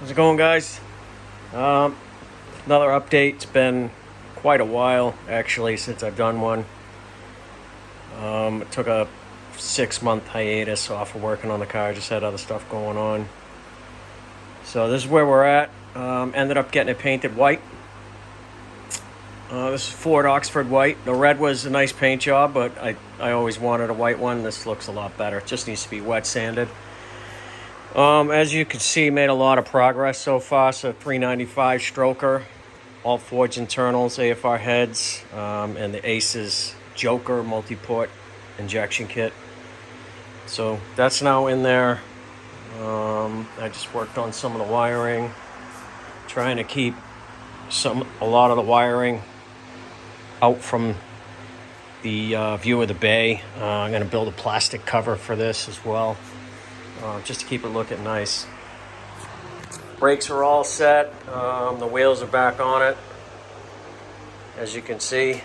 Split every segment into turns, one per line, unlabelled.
How's it going, guys? Another update. It's been quite a while, actually, since I've done one. I took a 6-month hiatus off of working on the car. I just had other stuff going on. So this is where we're at. Ended up getting it painted white. This is Ford Oxford white. The red was a nice paint job, but I always wanted a white one. This looks a lot better. It just needs to be wet sanded. As you can see, made a lot of progress so far. So 395 stroker, all forged internals, AFR heads, and the Aces Joker multi-port injection kit. So that's now in there. I just worked on some of the wiring, trying to keep a lot of the wiring out from the view of the bay. I'm going to build a plastic cover for this as well. Just to keep it looking nice. Brakes are all set. The wheels are back on it. As you can see,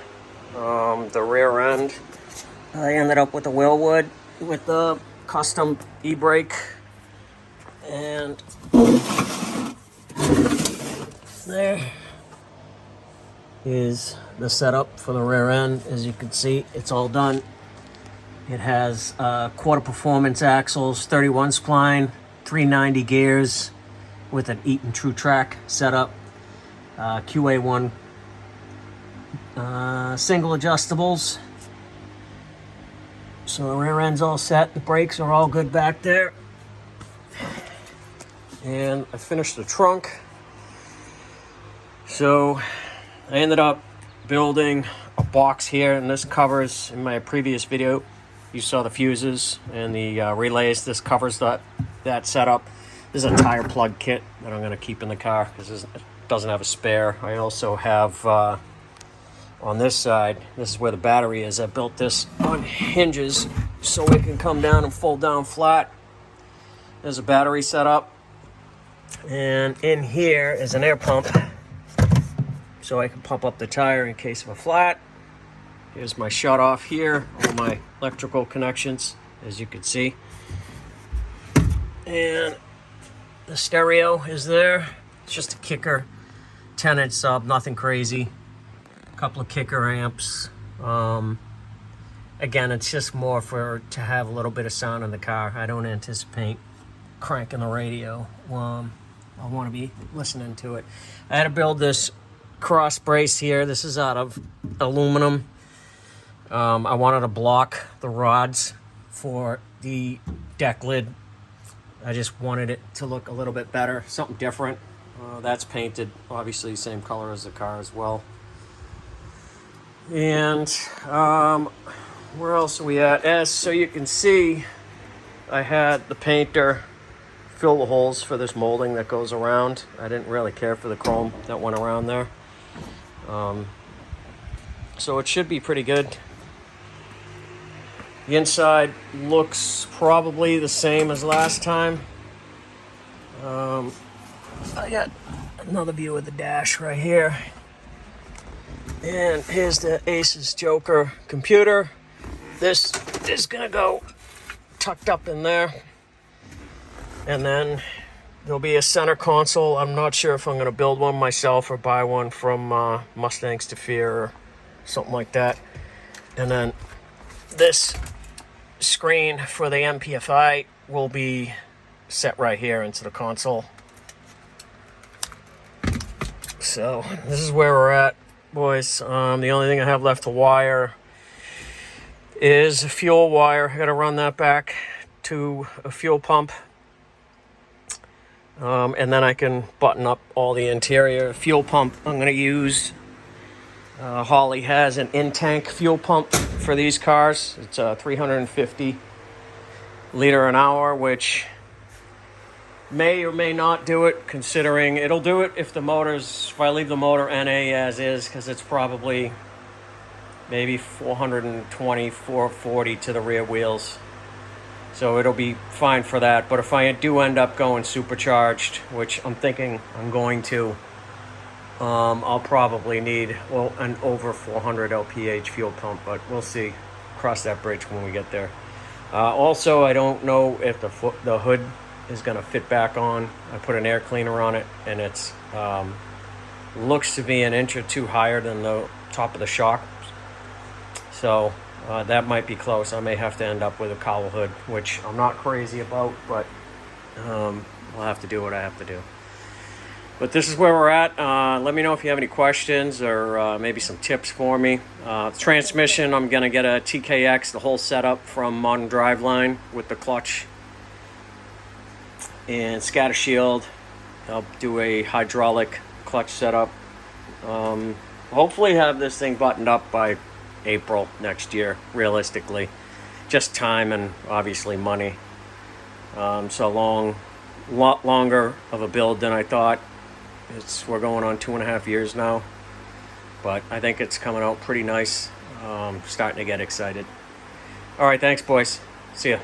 the rear end, I ended up with a Willwood with the custom e-brake. And there is the setup for the rear end. As you can see, it's all done. It has quarter performance axles, 31 spline, 390 gears with an Eaton True Track setup, QA1 single adjustables. So the rear end's all set. The brakes are all good back there. And I finished the trunk. So I ended up building a box here, and this covers, in my previous video, you saw the fuses and the relays. This covers that setup. This is a tire plug kit that I'm going to keep in the car because it doesn't have a spare. I also have, on this side, this is where the battery is. I built this on hinges so it can come down and fold down flat. There's a battery setup. And in here is an air pump so I can pump up the tire in case of a flat. Here's my shut off here, all my electrical connections, as you can see. And the stereo is there. It's just a kicker, 10-inch sub, nothing crazy. A couple of kicker amps. Again, it's just more to have a little bit of sound in the car. I don't anticipate cranking the radio. I want to be listening to it. I had to build this cross brace here. This is out of aluminum. I wanted to block the rods for the deck lid. I just wanted it to look a little bit better, something different. That's painted, obviously, same color as the car as well. And where else are we at? As so you can see, I had the painter fill the holes for this molding that goes around. I didn't really care for the chrome that went around there. So it should be pretty good. The inside looks probably the same as last time. I got another view of the dash right here. And here's the Aces Joker computer. This is gonna go tucked up in there. And then there'll be a center console. I'm not sure if I'm gonna build one myself or buy one from Mustangs to Fear or something like that. And then this screen for the MPFI will be set right here into the console. So this is where we're at, boys. The only thing I have left to wire is a fuel wire. I gotta run that back to a fuel pump. And then I can button up all the interior. Fuel pump I'm gonna use, Holly has an in-tank fuel pump for these cars. It's a 350 liter an hour, which may or may not do it, considering it'll do it if I leave the motor NA as is, because it's probably maybe 420, 440 to the rear wheels. So it'll be fine for that. But if I do end up going supercharged, which I'm thinking I'm going to, I'll probably need, an over 400 LPH fuel pump, but we'll see. Cross that bridge when we get there. Also, I don't know if the hood is going to fit back on. I put an air cleaner on it, and it's looks to be an inch or two higher than the top of the shock. So that might be close. I may have to end up with a cowl hood, which I'm not crazy about, but I'll have to do what I have to do. But this is where we're at. Let me know if you have any questions or maybe some tips for me. Transmission, I'm going to get a TKX, the whole setup from Modern Driveline with the clutch and scatter shield. I'll do a hydraulic clutch setup. Hopefully have this thing buttoned up by April next year, realistically. Just time and obviously money. So lot longer of a build than I thought. We're going on 2.5 years now, but I think it's coming out pretty nice. Starting to get excited. All right, thanks, boys. See ya.